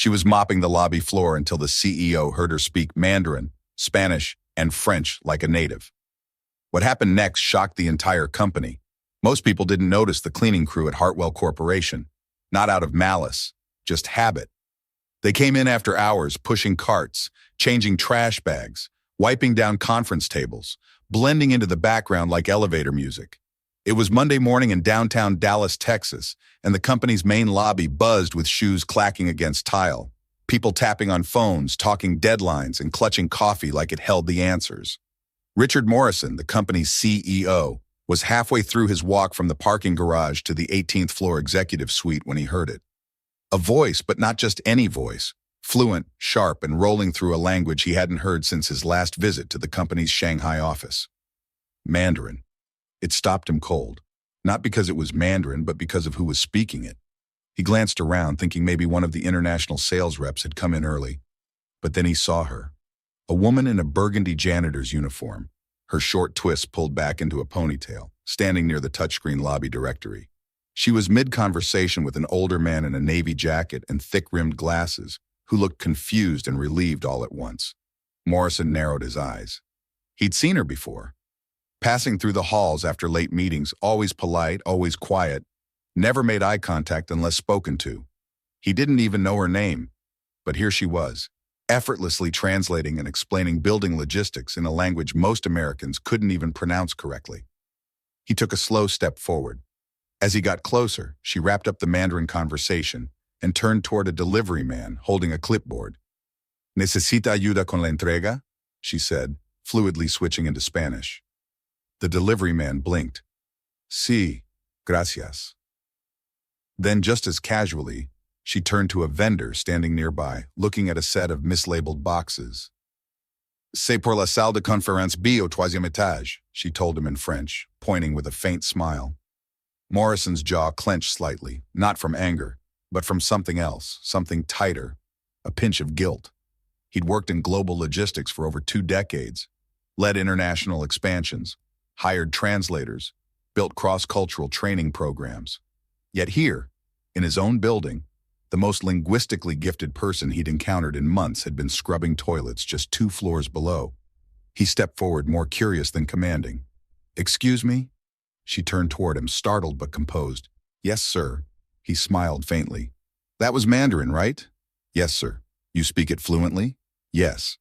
She was mopping the lobby floor until the CEO heard her speak Mandarin, Spanish, and French like a native. What happened next shocked the entire company. Most people didn't notice the cleaning crew at Hartwell Corporation, not out of malice, just habit. They came in after hours, pushing carts, changing trash bags, wiping down conference tables, blending into the background like elevator music. It was Monday morning in downtown Dallas, Texas, and the company's main lobby buzzed with shoes clacking against tile, people tapping on phones, talking deadlines, and clutching coffee like it held the answers. Richard Morrison, the company's CEO, was halfway through his walk from the parking garage to the 18th floor executive suite when he heard it. A voice, but not just any voice, fluent, sharp, and rolling through a language he hadn't heard since his last visit to the company's Shanghai office. Mandarin. It stopped him cold. Not because it was Mandarin, but because of who was speaking it. He glanced around, thinking maybe one of the international sales reps had come in early. But then he saw her. A woman in a burgundy janitor's uniform, her short twists pulled back into a ponytail, standing near the touchscreen lobby directory. She was mid-conversation with an older man in a navy jacket and thick-rimmed glasses, who looked confused and relieved all at once. Morrison narrowed his eyes. He'd seen her before. Passing through the halls after late meetings, always polite, always quiet, never made eye contact unless spoken to. He didn't even know her name, but here she was, effortlessly translating and explaining building logistics in a language most Americans couldn't even pronounce correctly. He took a slow step forward. As he got closer, she wrapped up the Mandarin conversation and turned toward a delivery man holding a clipboard. "Necesita ayuda con la entrega?" she said, fluidly switching into Spanish. The delivery man blinked. "Sí, gracias." Then, just as casually, she turned to a vendor standing nearby, looking at a set of mislabeled boxes. "C'est pour la salle de conférence B au troisième étage," she told him in French, pointing with a faint smile. Morrison's jaw clenched slightly, not from anger, but from something else, something tighter, a pinch of guilt. He'd worked in global logistics for over 2 decades, led international expansions, hired translators, built cross-cultural training programs. Yet here, in his own building, the most linguistically gifted person he'd encountered in months had been scrubbing toilets just 2 floors below. He stepped forward, more curious than commanding. "Excuse me?" She turned toward him, startled but composed. "Yes, sir." He smiled faintly. "That was Mandarin, right?" "Yes, sir." "You speak it fluently?" "Yes."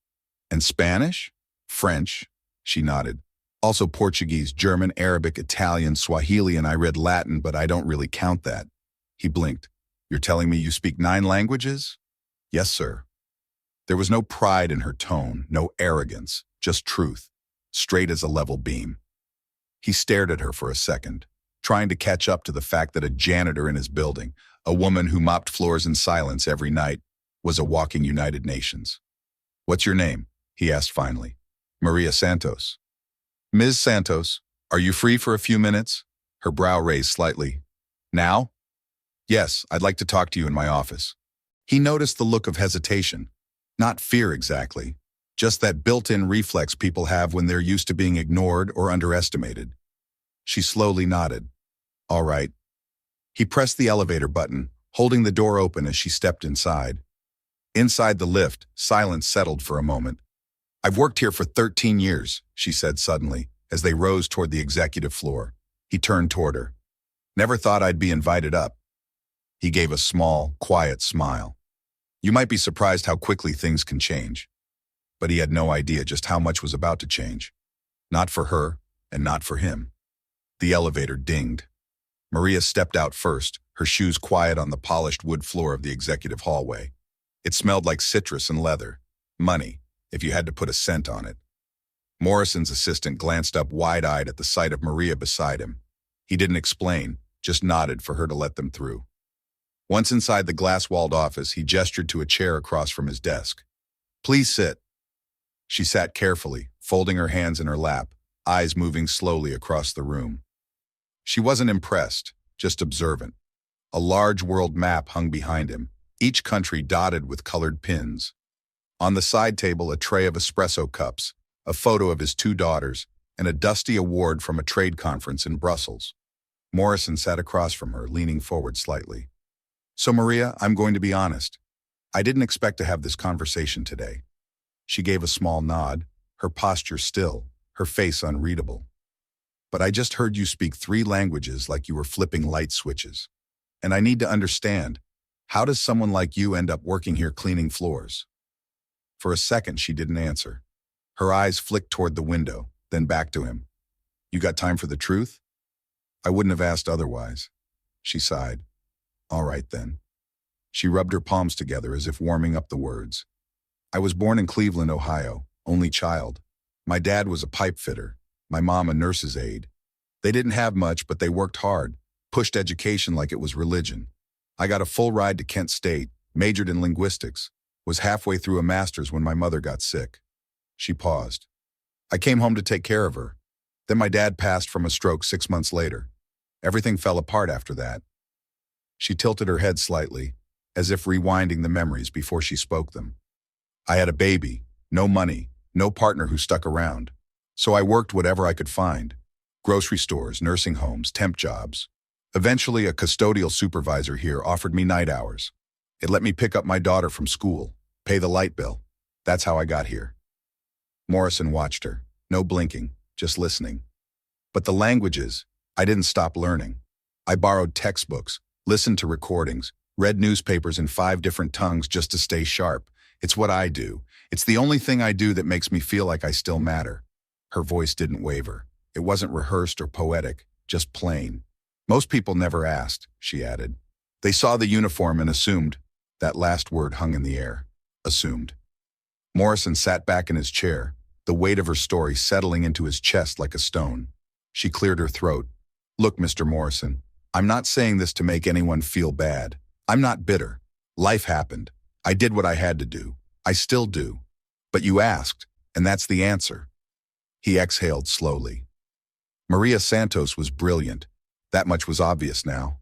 "And Spanish?" "French." She nodded. "Also Portuguese, German, Arabic, Italian, Swahili, and I read Latin, but I don't really count that." He blinked. "You're telling me you speak 9 languages?" "Yes, sir." There was no pride in her tone, no arrogance, just truth, straight as a level beam. He stared at her for a second, trying to catch up to the fact that a janitor in his building, a woman who mopped floors in silence every night, was a walking United Nations. "What's your name?" he asked finally. "Maria Santos." "Ms. Santos, are you free for a few minutes?" Her brow raised slightly. "Now?" "Yes, I'd like to talk to you in my office." He noticed the look of hesitation. Not fear exactly, just that built-in reflex people have when they're used to being ignored or underestimated. She slowly nodded. "All right." He pressed the elevator button, holding the door open as she stepped inside. Inside the lift, silence settled for a moment. "I've worked here for 13 years, she said suddenly, as they rose toward the executive floor. He turned toward her. "Never thought I'd be invited up." He gave a small, quiet smile. You might be surprised how quickly things can change. But he had no idea just how much was about to change. Not for her, and not for him. The elevator dinged. Maria stepped out first, her shoes quiet on the polished wood floor of the executive hallway. It smelled like citrus and leather. Money, if you had to put a cent on it. Morrison's assistant glanced up wide-eyed at the sight of Maria beside him. He didn't explain, just nodded for her to let them through. Once inside the glass-walled office, he gestured to a chair across from his desk. "Please sit." She sat carefully, folding her hands in her lap, eyes moving slowly across the room. She wasn't impressed, just observant. A large world map hung behind him, each country dotted with colored pins. On the side table, a tray of espresso cups, a photo of his 2 daughters, and a dusty award from a trade conference in Brussels. Morrison sat across from her, leaning forward slightly. "So, Maria, I'm going to be honest. I didn't expect to have this conversation today. She gave a small nod, her posture still, her face unreadable. But I just heard you speak 3 languages like you were flipping light switches. And I need to understand, how does someone like you end up working here cleaning floors? For a second, she didn't answer. Her eyes flicked toward the window, then back to him. You got time for the truth? I wouldn't have asked otherwise. She sighed. All right then. She rubbed her palms together as if warming up the words. I was born in Cleveland, Ohio, only child. My dad was a pipe fitter, my mom a nurse's aide. They didn't have much, but they worked hard, pushed education like it was religion. I got a full ride to Kent State, majored in linguistics, was halfway through a master's when my mother got sick. She paused. I came home to take care of her. Then my dad passed from a stroke 6 months later. Everything fell apart after that. She tilted her head slightly, as if rewinding the memories before she spoke them. I had a baby, no money, no partner who stuck around. So I worked whatever I could find. Grocery stores, nursing homes, temp jobs. Eventually, a custodial supervisor here offered me night hours. It let me pick up my daughter from school, pay the light bill. That's how I got here. Morrison watched her, no blinking, just listening. But the languages, I didn't stop learning. I borrowed textbooks, listened to recordings, read newspapers in 5 different tongues just to stay sharp. It's what I do. It's the only thing I do that makes me feel like I still matter. Her voice didn't waver. It wasn't rehearsed or poetic, just plain. Most people never asked, she added. They saw the uniform and assumed. That last word hung in the air. Assumed. Morrison sat back in his chair, the weight of her story settling into his chest like a stone. She cleared her throat. Look, Mr. Morrison, I'm not saying this to make anyone feel bad. I'm not bitter. Life happened. I did what I had to do. I still do. But you asked, and that's the answer. He exhaled slowly. Maria Santos was brilliant. That much was obvious now.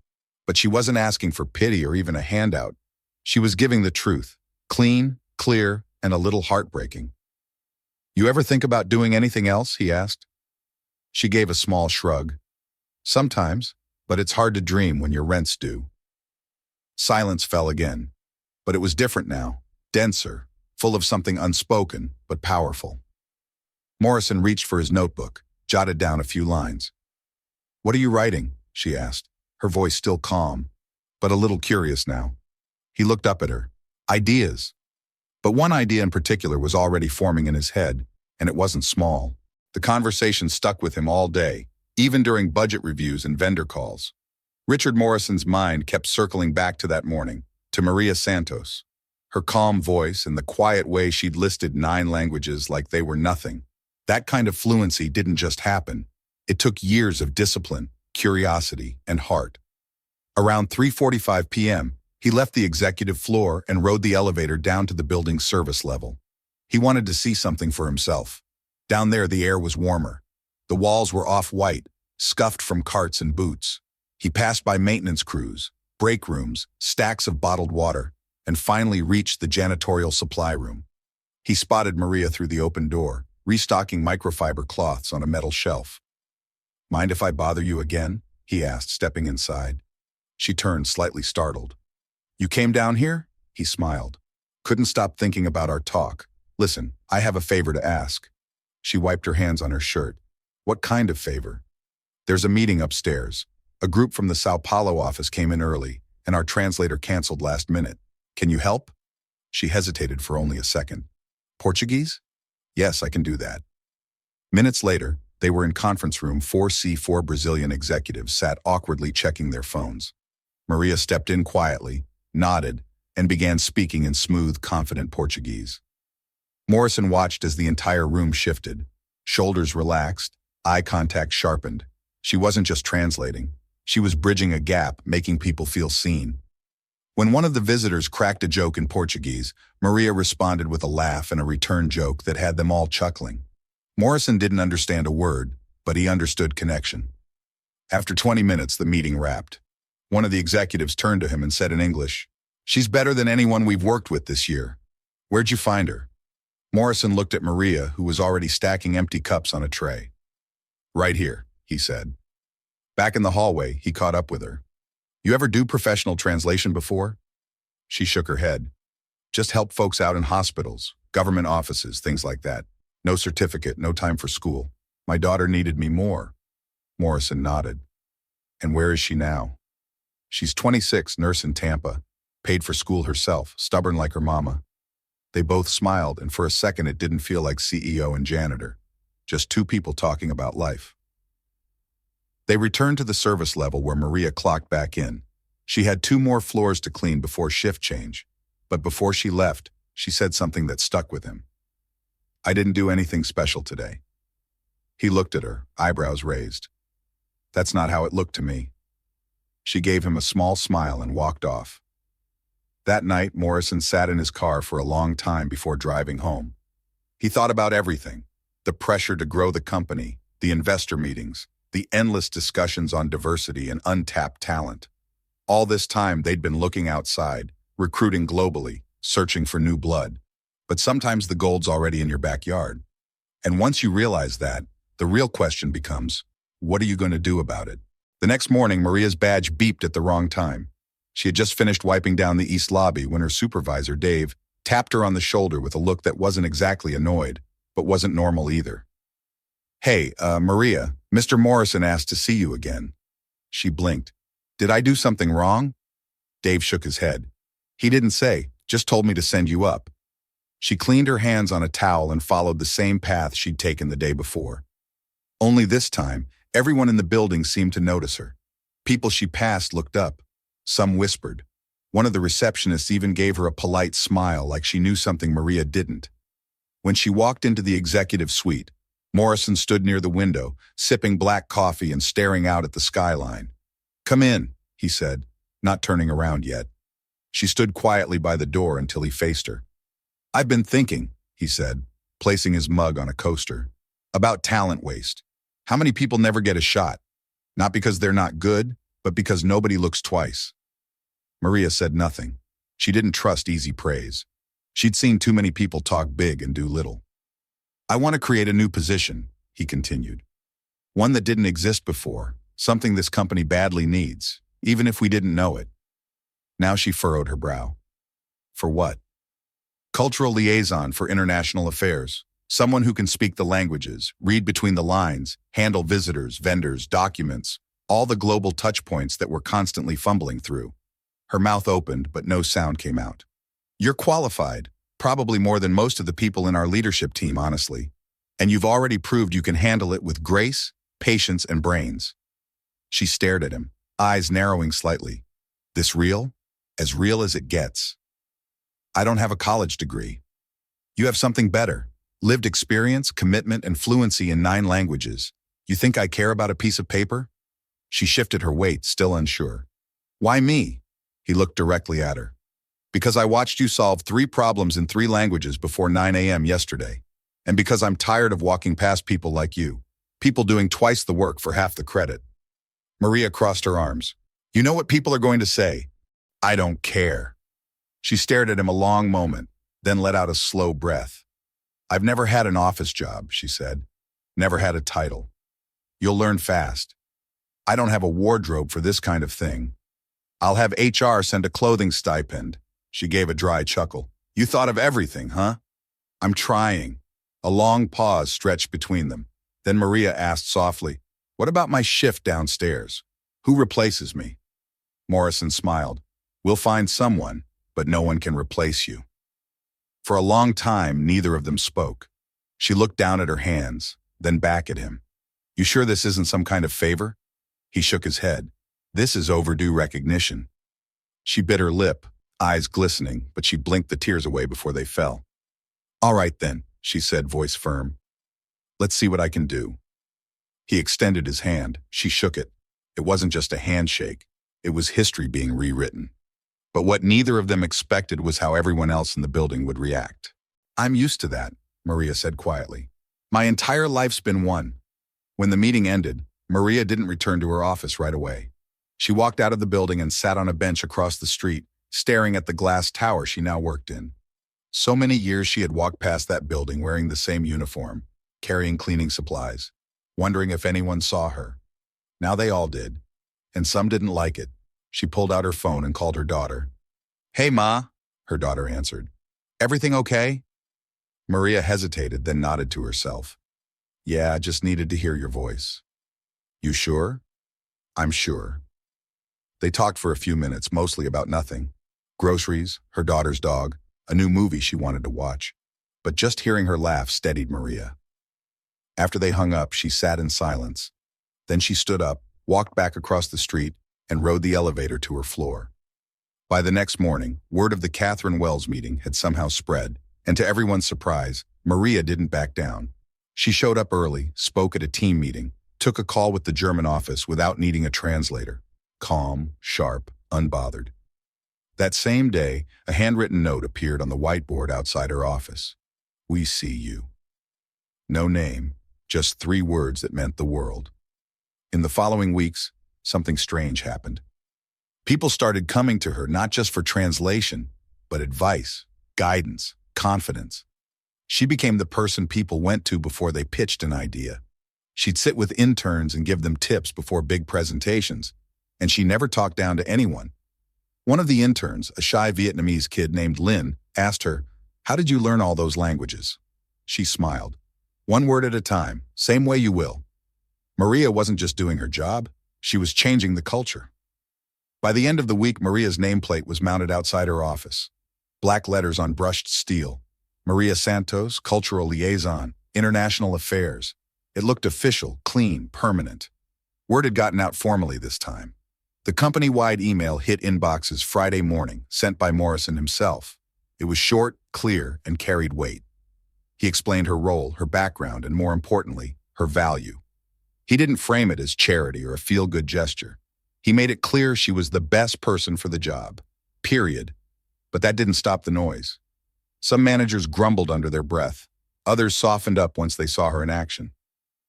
But she wasn't asking for pity or even a handout. She was giving the truth, clean, clear, and a little heartbreaking. You ever think about doing anything else? He asked. She gave a small shrug. Sometimes, but it's hard to dream when your rent's due. Silence fell again. But it was different now, denser, full of something unspoken, but powerful. Morrison reached for his notebook, jotted down a few lines. What are you writing? She asked, her voice still calm, but a little curious now. He looked up at her. Ideas. But one idea in particular was already forming in his head, and it wasn't small. The conversation stuck with him all day, even during budget reviews and vendor calls. Richard Morrison's mind kept circling back to that morning, to Maria Santos. Her calm voice and the quiet way she'd listed 9 languages like they were nothing. That kind of fluency didn't just happen. It took years of discipline, curiosity, and heart. Around 3:45 p.m., he left the executive floor and rode the elevator down to the building's service level. He wanted to see something for himself. Down there, the air was warmer. The walls were off-white, scuffed from carts and boots. He passed by maintenance crews, break rooms, stacks of bottled water, and finally reached the janitorial supply room. He spotted Maria through the open door, restocking microfiber cloths on a metal shelf. Mind if I bother you again? He asked, stepping inside. She turned, slightly startled. You came down here? He smiled. Couldn't stop thinking about our talk. Listen, I have a favor to ask. She wiped her hands on her shirt. What kind of favor? There's a meeting upstairs. A group from the Sao Paulo office came in early, and our translator canceled last minute. Can you help? She hesitated for only a second. Portuguese? Yes, I can do that. Minutes later, they were in conference room 4C4. Brazilian executives sat awkwardly checking their phones. Maria stepped in quietly, nodded, and began speaking in smooth, confident Portuguese. Morrison watched as the entire room shifted. Shoulders relaxed, eye contact sharpened. She wasn't just translating. She was bridging a gap, making people feel seen. When one of the visitors cracked a joke in Portuguese, Maria responded with a laugh and a return joke that had them all chuckling. Morrison didn't understand a word, but he understood connection. After 20 minutes, the meeting wrapped. One of the executives turned to him and said in English, "She's better than anyone we've worked with this year. Where'd you find her?" Morrison looked at Maria, who was already stacking empty cups on a tray. "Right here," he said. Back in the hallway, he caught up with her. "You ever do professional translation before?" She shook her head. Just help folks out in hospitals, government offices, things like that. No certificate, no time for school. My daughter needed me more. Morrison nodded. And where is she now? She's 26, nurse in Tampa, paid for school herself, stubborn like her mama. They both smiled, and for a second it didn't feel like CEO and janitor. Just two people talking about life. They returned to the service level where Maria clocked back in. She had 2 more floors to clean before shift change. But before she left, she said something that stuck with him. I didn't do anything special today. He looked at her, eyebrows raised. That's not how it looked to me. She gave him a small smile and walked off. That night, Morrison sat in his car for a long time before driving home. He thought about everything: the pressure to grow the company, the investor meetings, the endless discussions on diversity and untapped talent. All this time, they'd been looking outside, recruiting globally, searching for new blood. But sometimes the gold's already in your backyard. And once you realize that, the real question becomes, what are you going to do about it? The next morning, Maria's badge beeped at the wrong time. She had just finished wiping down the east lobby when her supervisor, Dave, tapped her on the shoulder with a look that wasn't exactly annoyed, but wasn't normal either. Hey, Maria, Mr. Morrison asked to see you again. She blinked. Did I do something wrong? Dave shook his head. He didn't say, just told me to send you up. She cleaned her hands on a towel and followed the same path she'd taken the day before. Only this time, everyone in the building seemed to notice her. People she passed looked up. Some whispered. One of the receptionists even gave her a polite smile like she knew something Maria didn't. When she walked into the executive suite, Morrison stood near the window, sipping black coffee and staring out at the skyline. Come in, he said, not turning around yet. She stood quietly by the door until he faced her. I've been thinking, he said, placing his mug on a coaster, about talent waste. How many people never get a shot? Not because they're not good, but because nobody looks twice. Maria said nothing. She didn't trust easy praise. She'd seen too many people talk big and do little. I want to create a new position, he continued. One that didn't exist before, something this company badly needs, even if we didn't know it. Now she furrowed her brow. For what? Cultural liaison for international affairs. Someone who can speak the languages, read between the lines, handle visitors, vendors, documents, all the global touch points that we're constantly fumbling through. Her mouth opened, but no sound came out. You're qualified, probably more than most of the people in our leadership team, honestly. And you've already proved you can handle it with grace, patience, and brains. She stared at him, eyes narrowing slightly. This real? As real as it gets. I don't have a college degree. You have something better. Lived experience, commitment, and fluency in 9 languages. You think I care about a piece of paper? She shifted her weight, still unsure. Why me? He looked directly at her. Because I watched you solve 3 problems in 3 languages before 9 a.m. yesterday. And because I'm tired of walking past people like you. People doing twice the work for half the credit. Maria crossed her arms. You know what people are going to say? I don't care. She stared at him a long moment, then let out a slow breath. I've never had an office job, she said. Never had a title. You'll learn fast. I don't have a wardrobe for this kind of thing. I'll have HR send a clothing stipend. She gave a dry chuckle. You thought of everything, huh? I'm trying. A long pause stretched between them. Then Maria asked softly, what about my shift downstairs? Who replaces me? Morrison smiled. We'll find someone, but no one can replace you. For a long time, neither of them spoke. She looked down at her hands, then back at him. You sure this isn't some kind of favor? He shook his head. This is overdue recognition. She bit her lip, eyes glistening, but she blinked the tears away before they fell. All right then, she said, voice firm. Let's see what I can do. He extended his hand. She shook it. It wasn't just a handshake. It was history being rewritten. But what neither of them expected was how everyone else in the building would react. I'm used to that, Maria said quietly. My entire life's been one. When the meeting ended, Maria didn't return to her office right away. She walked out of the building and sat on a bench across the street, staring at the glass tower she now worked in. So many years she had walked past that building wearing the same uniform, carrying cleaning supplies, wondering if anyone saw her. Now they all did, and some didn't like it. She pulled out her phone and called her daughter. Hey, Ma, her daughter answered. Everything okay? Maria hesitated, then nodded to herself. Yeah, I just needed to hear your voice. You sure? I'm sure. They talked for a few minutes, mostly about nothing. Groceries, her daughter's dog, a new movie she wanted to watch. But just hearing her laugh steadied Maria. After they hung up, she sat in silence. Then she stood up, walked back across the street, and rode the elevator to her floor. By the next morning, word of the Catherine Wells meeting had somehow spread, and to everyone's surprise, Maria didn't back down. She showed up early, spoke at a team meeting, took a call with the German office without needing a translator. Calm, sharp, unbothered. That same day, a handwritten note appeared on the whiteboard outside her office. We see you. No name, just 3 words that meant the world. In the following weeks, something strange happened. People started coming to her not just for translation, but advice, guidance, confidence. She became the person people went to before they pitched an idea. She'd sit with interns and give them tips before big presentations, and she never talked down to anyone. One of the interns, a shy Vietnamese kid named Lin, asked her, "How did you learn all those languages?" She smiled. "1 word at a time, same way you will." Maria wasn't just doing her job, she was changing the culture. By the end of the week, Maria's nameplate was mounted outside her office. Black letters on brushed steel. Maria Santos, Cultural Liaison, International Affairs. It looked official, clean, permanent. Word had gotten out formally this time. The company-wide email hit inboxes Friday morning, sent by Morrison himself. It was short, clear, and carried weight. He explained her role, her background, and more importantly, her value. He didn't frame it as charity or a feel-good gesture. He made it clear she was the best person for the job. Period. But that didn't stop the noise. Some managers grumbled under their breath. Others softened up once they saw her in action.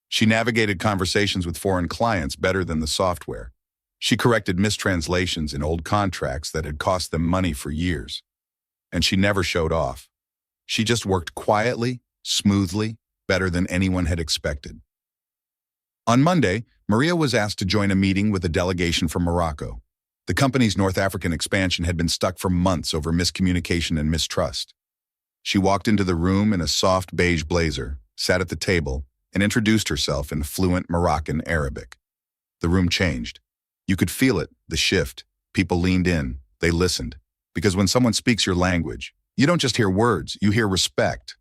She navigated conversations with foreign clients better than the software. She corrected mistranslations in old contracts that had cost them money for years. And she never showed off. She just worked quietly, smoothly, better than anyone had expected. On Monday, Maria was asked to join a meeting with a delegation from Morocco. The company's North African expansion had been stuck for months over miscommunication and mistrust. She walked into the room in a soft beige blazer, sat at the table, and introduced herself in fluent Moroccan Arabic. The room changed. You could feel it, the shift. People leaned in, they listened. Because when someone speaks your language, you don't just hear words, you hear respect.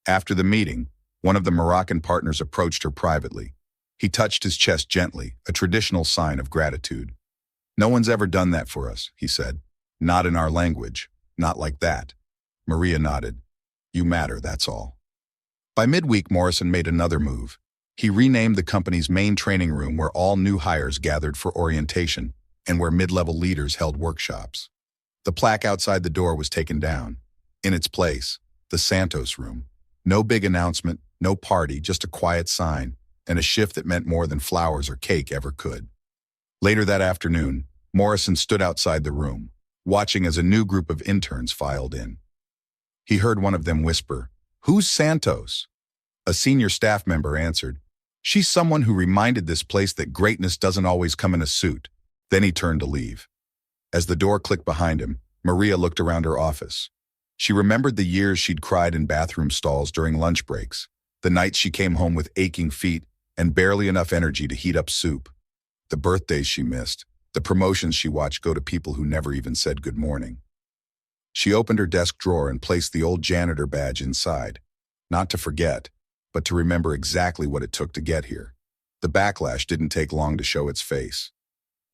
After the meeting, one of the Moroccan partners approached her privately. He touched his chest gently, a traditional sign of gratitude. "No one's ever done that for us," he said. "Not in our language. Not like that." Maria nodded. "You matter, that's all." By midweek, Morrison made another move. He renamed the company's main training room where all new hires gathered for orientation and where mid-level leaders held workshops. The plaque outside the door was taken down. In its place, the Santos room. No big announcement, no party, just a quiet sign, and a shift that meant more than flowers or cake ever could. Later that afternoon, Morrison stood outside the room, watching as a new group of interns filed in. He heard one of them whisper, "Who's Santos?" A senior staff member answered, "She's someone who reminded this place that greatness doesn't always come in a suit." Then he turned to leave. As the door clicked behind him, Maria looked around her office. She remembered the years she'd cried in bathroom stalls during lunch breaks, the nights she came home with aching feet and barely enough energy to heat up soup, the birthdays she missed, the promotions she watched go to people who never even said good morning. She opened her desk drawer and placed the old janitor badge inside, not to forget, but to remember exactly what it took to get here. The backlash didn't take long to show its face.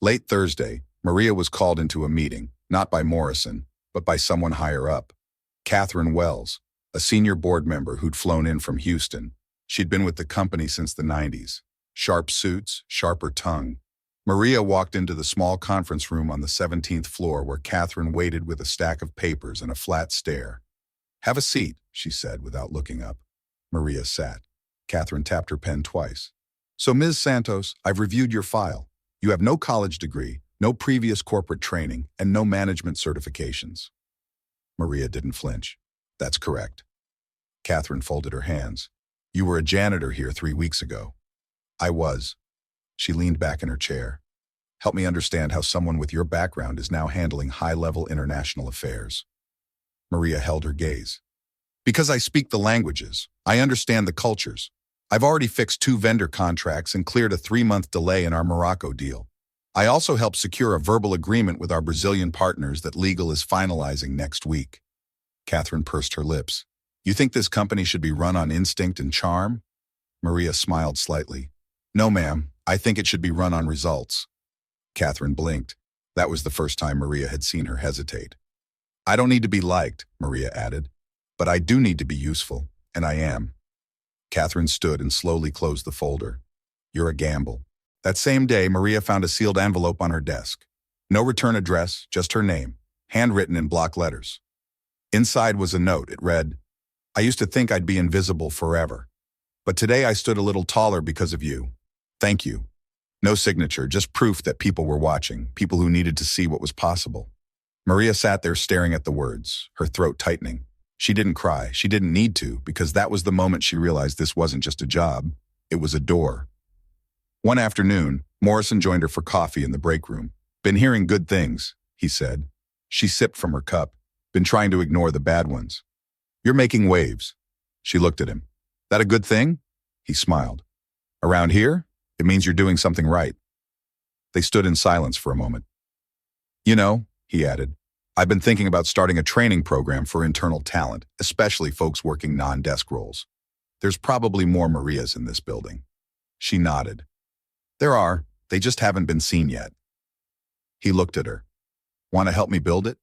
Late Thursday, Maria was called into a meeting, not by Morrison, but by someone higher up. Catherine Wells, a senior board member who'd flown in from Houston. She'd been with the company since the 90s. Sharp suits, sharper tongue. Maria walked into the small conference room on the 17th floor where Catherine waited with a stack of papers and a flat stare. "Have a seat," she said without looking up. Maria sat. Catherine tapped her pen twice. "So, Ms. Santos, I've reviewed your file. You have no college degree, no previous corporate training, and no management certifications." Maria didn't flinch. "That's correct." Catherine folded her hands. "You were a janitor here 3 weeks ago." "I was." She leaned back in her chair. "Help me understand how someone with your background is now handling high-level international affairs." Maria held her gaze. Because I speak the languages. I understand the cultures. I've already fixed 2 vendor contracts and cleared a 3-month delay in our Morocco deal. I also helped secure a verbal agreement with our Brazilian partners that legal is finalizing next week. Catherine pursed her lips. You think this company should be run on instinct and charm? Maria smiled slightly. No, ma'am. I think it should be run on results. Catherine blinked. That was the first time Maria had seen her hesitate. I don't need to be liked, Maria added. But I do need to be useful, and I am. Catherine stood and slowly closed the folder. You're a gamble. That same day, Maria found a sealed envelope on her desk. No return address, just her name, handwritten in block letters. Inside was a note. It read, I used to think I'd be invisible forever. But today I stood a little taller because of you. Thank you. No signature, just proof that people were watching, people who needed to see what was possible. Maria sat there staring at the words, her throat tightening. She didn't cry. She didn't need to, because that was the moment she realized this wasn't just a job. It was a door. One afternoon, Morrison joined her for coffee in the break room. Been hearing good things, he said. She sipped from her cup. Been trying to ignore the bad ones. You're making waves. She looked at him. That a good thing? He smiled. Around here? It means you're doing something right. They stood in silence for a moment. You know, he added, I've been thinking about starting a training program for internal talent, especially folks working non-desk roles. There's probably more Marias in this building. She nodded. There are, they just haven't been seen yet. He looked at her. Want to help me build it?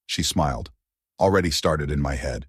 She smiled. Already started in my head.